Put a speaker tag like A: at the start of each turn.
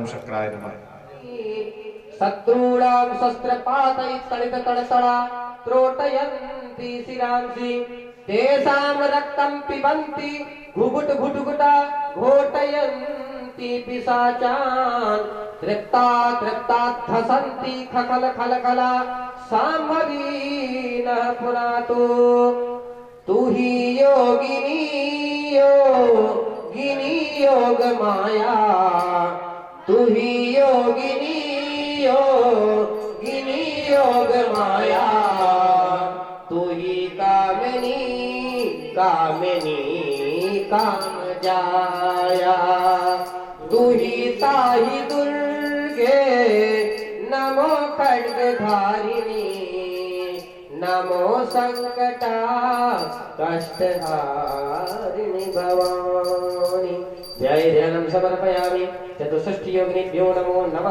A: शक्राय नमः।
B: शत्रूणां शस्त्रपातैः तडिततडतडा त्रोटयन्ति शिरांसि तेषां रक्तं पिबन्ति घुघुट घुटघुटा घोटयन्ति पिशाचान् तृप्ता तृप्ताद्धसन्ति खखल खलखला साम्भवीनः पुनातु तू ही योगिनी योगिनी योग माया तू ही योगिनी योगिनी योग माया तू ही कामिनी कामिनी काम जाया तू ही ताही दुर्गे नमो खड्गधारिणी नमो संकटा कष्टहारिणि भवानी। जय ध्यानं समर्पयामि। चतुष्षष्टि योगिनीभ्यो नमो नमः।